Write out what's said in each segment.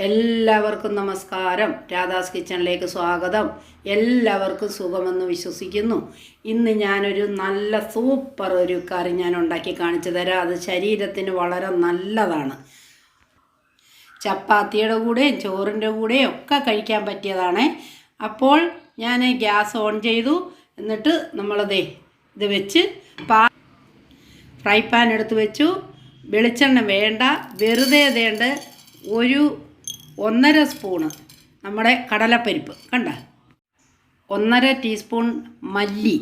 എല്ലാവർക്കും നമസ്കാരം. രാധാസ് കിച്ചണിലേക്ക് സ്വാഗതം. എല്ലാവർക്കും സുഖമെന്ന് വിശ്വസിക്കുന്നു. ഇന്ന് ഞാനൊരു നല്ല സൂപ്പർ ഒരു കറി ഞാൻ ഉണ്ടാക്കി കാണിച്ചു തരാം. അത് ശരീരത്തിന് വളരെ നല്ലതാണ്. ചപ്പാത്തിയുടെ കൂടെയും ചോറിൻ്റെ കൂടെയും ഒക്കെ കഴിക്കാൻ പറ്റിയതാണ്. അപ്പോൾ ഞാൻ ഗ്യാസ് ഓൺ ചെയ്തു. എന്നിട്ട് ഇത് വെച്ച് ഫ്രൈ പാൻ എടുത്ത് വെച്ചു. വെളിച്ചെണ്ണ വേണ്ട, വെറുതെ വേണ്ട ഒരു 1.5 സ്പൂണ് നമ്മുടെ കടലപ്പരിപ്പ് കണ്ട, 1.5 ടീസ്പൂൺ മല്ലി,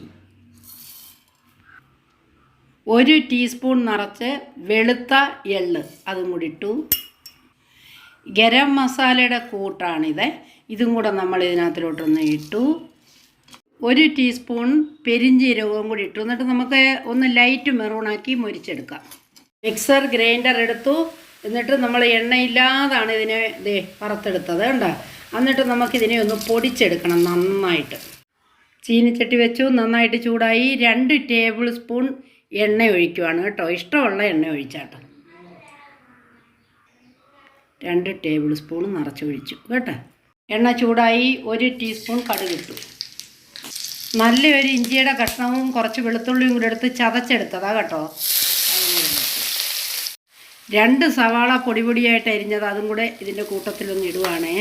1 ടീസ്പൂൺ നിറച്ച് വെളുത്ത എള്ള് അതും കൂടി ഇട്ടു. ഗരം മസാലയുടെ കൂട്ടാണിത്. ഇതും കൂടെ നമ്മൾ ഇതിനകത്തിലോട്ടൊന്ന് ഇട്ടു. 1 ടീസ്പൂൺ പെരിഞ്ജീരകവും കൂടി ഇട്ടു. എന്നിട്ട് നമുക്ക് ഒന്ന് ലൈറ്റ് മെറൂണാക്കി മൊരിച്ചെടുക്കാം. മിക്സർ ഗ്രൈൻഡർ എടുത്തു. എന്നിട്ട് നമ്മൾ എണ്ണയില്ലാതാണ് ഇതിനെ വറുത്തെടുത്തത് കണ്ടോ. എന്നിട്ട് നമുക്കിതിനെ ഒന്ന് പൊടിച്ചെടുക്കണം നന്നായിട്ട്. ചീനിച്ചട്ടി വെച്ചു, നന്നായിട്ട് ചൂടായി. 2 ടേബിൾ സ്പൂൺ എണ്ണ ഒഴിക്കുവാണ് കേട്ടോ. ഇഷ്ടമുള്ള എണ്ണ ഒഴിച്ചാട്ടോ. 2 ടേബിൾ സ്പൂൺ നിറച്ചൊഴിച്ചു കേട്ടോ. എണ്ണ ചൂടായി. 1 ടീസ്പൂൺ കടുകിട്ടു. നല്ലൊരു ഇഞ്ചിയുടെ കഷ്ണവും കുറച്ച് വെളുത്തുള്ളിയും കൂടെ എടുത്ത് ചതച്ചെടുത്തതാണ് കേട്ടോ. 2 സവാള പൊടിയായിട്ട് അരിഞ്ഞത് അതും കൂടെ ഇതിൻ്റെ കൂട്ടത്തിലൊന്ന് ഇടുവാണേ.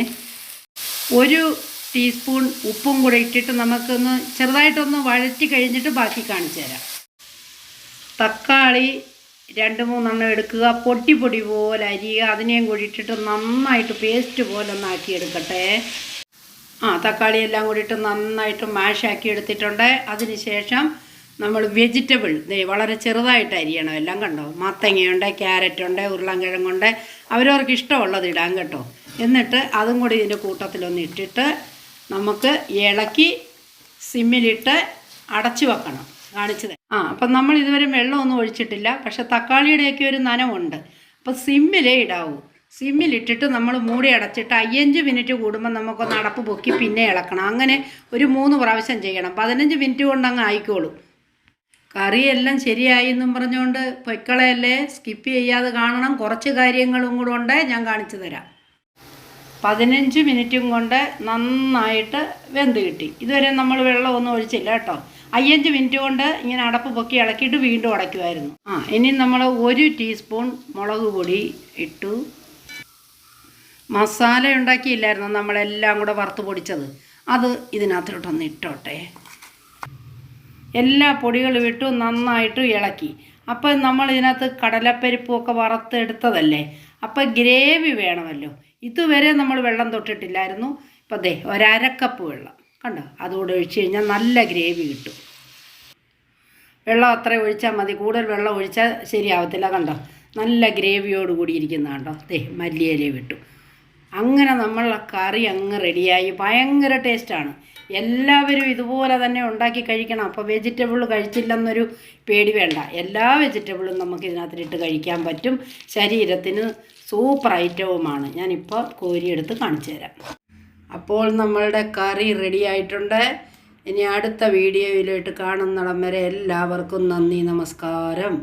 1 ടീസ്പൂൺ ഉപ്പും കൂടെ ഇട്ടിട്ട് നമുക്കൊന്ന് ചെറുതായിട്ടൊന്ന് വഴറ്റി കഴിഞ്ഞിട്ട് ബാക്കി കാണിച്ചു തരാം. തക്കാളി 2-3 എടുക്കുക. പൊടി പോലെ അരിയുക. അതിനെയും കൂടി ഇട്ടിട്ട് നന്നായിട്ട് പേസ്റ്റ് പോലെ ഒന്ന് ആക്കിയെടുക്കട്ടെ. തക്കാളി എല്ലാം കൂടി ഇട്ട് നന്നായിട്ട് മാഷാക്കി എടുത്തിട്ടുണ്ട്. അതിന് ശേഷം നമ്മൾ വെജിറ്റബിൾ വളരെ ചെറുതായിട്ട് അരിയണം. എല്ലാം കണ്ടോ, മത്തങ്ങയുണ്ട്, ക്യാരറ്റുണ്ട്, ഉരുളൻകിഴങ്ങുണ്ട്, അവരവർക്ക് ഇഷ്ടമുള്ളത് ഇടാം കേട്ടോ. എന്നിട്ട് അതും കൂടി ഇതിൻ്റെ കൂട്ടത്തിലൊന്ന് ഇട്ടിട്ട് നമുക്ക് ഇളക്കി സിമ്മിലിട്ട് അടച്ചു വെക്കണം. കാണിച്ചത് അപ്പം നമ്മൾ ഇതുവരെ വെള്ളമൊന്നും ഒഴിച്ചിട്ടില്ല. പക്ഷെ തക്കാളിയുടെയൊക്കെ ഒരു നനവുണ്ട്. അപ്പോൾ സിമ്മിലേ ഇടാവൂ. സിമ്മിലിട്ടിട്ട് നമ്മൾ മൂടി അടച്ചിട്ട് 5 മിനിറ്റ് കൂടുമ്പോൾ നമുക്കൊന്ന് അടപ്പ് പൊക്കി പിന്നെ ഇളക്കണം. അങ്ങനെ ഒരു 3 പ്രാവശ്യം ചെയ്യണം. 15 മിനിറ്റ് കൊണ്ട് അങ്ങ് ആയിക്കോളും. കറിയെല്ലാം ശരിയായി എന്നും പറഞ്ഞുകൊണ്ട് പൊയ്ക്കളയല്ലേ, സ്കിപ്പ് ചെയ്യാതെ കാണണം. കുറച്ച് കാര്യങ്ങളും കൂടെ ഉണ്ട്, ഞാൻ കാണിച്ചു തരാം. 15 മിനിറ്റും കൊണ്ട് നന്നായിട്ട് വെന്ത് കിട്ടി. ഇതുവരെ നമ്മൾ വെള്ളമൊന്നും ഒഴിച്ചില്ല കേട്ടോ. 5 മിനിറ്റ് കൊണ്ട് ഇങ്ങനെ അടപ്പ് പൊക്കി ഇളക്കിയിട്ട് വീണ്ടും അടയ്ക്കുമായിരുന്നു. ഇനി നമ്മൾ 1 ടീസ്പൂൺ മുളക് പൊടി ഇട്ടു. മസാല ഉണ്ടാക്കിയില്ലായിരുന്നു നമ്മളെല്ലാം കൂടെ വറുത്ത് പൊടിച്ചത്, അത് ഇതിനകത്തോട്ടൊന്ന് ഇട്ടോട്ടെ. എല്ലാ പൊടികളും ഇട്ടു നന്നായിട്ട് ഇളക്കി. അപ്പോൾ നമ്മൾ ഇതിനകത്ത് കടലപ്പരിപ്പൊക്കെ വറുത്തെടുത്തതല്ലേ, അപ്പോൾ ഗ്രേവി വേണമല്ലോ. ഇതുവരെ നമ്മൾ വെള്ളം തൊട്ടിട്ടില്ലായിരുന്നു. ഇപ്പോൾ 1/2 കപ്പ് വെള്ളം കണ്ടോ, അതുകൂടെ ഒഴിച്ച് കഴിഞ്ഞാൽ നല്ല ഗ്രേവി കിട്ടും. വെള്ളം അത്ര ഒഴിച്ചാൽ മതി, കൂടുതൽ വെള്ളം ഒഴിച്ചാൽ ശരിയാവത്തില്ല. കണ്ടോ, നല്ല ഗ്രേവിയോട് കൂടി ഇരിക്കുന്ന കണ്ടോ. മല്ലിയില വിട്ടു. അങ്ങനെ നമ്മളുടെ കറി അങ്ങ് റെഡിയായി. ഭയങ്കര ടേസ്റ്റാണ്. എല്ലാവരും ഇതുപോലെ തന്നെ ഉണ്ടാക്കി കഴിക്കണം. അപ്പോൾ വെജിറ്റബിൾ കഴിച്ചില്ലെന്നൊരു പേടി വേണ്ട. എല്ലാ വെജിറ്റബിളും നമുക്ക് ഇതിനകത്തിട്ട് കഴിക്കാൻ പറ്റും. ശരീരത്തിന് സൂപ്പർ ഐറ്റവുമാണ്. ഞാനിപ്പോൾ കോരിയെടുത്ത് കാണിച്ചു തരാം. അപ്പോൾ നമ്മളുടെ കറി റെഡി ആയിട്ടുണ്ട്. ഇനി അടുത്ത വീഡിയോയിലോട്ട് കാണുന്നിടം വരെ എല്ലാവർക്കും നന്ദി, നമസ്കാരം.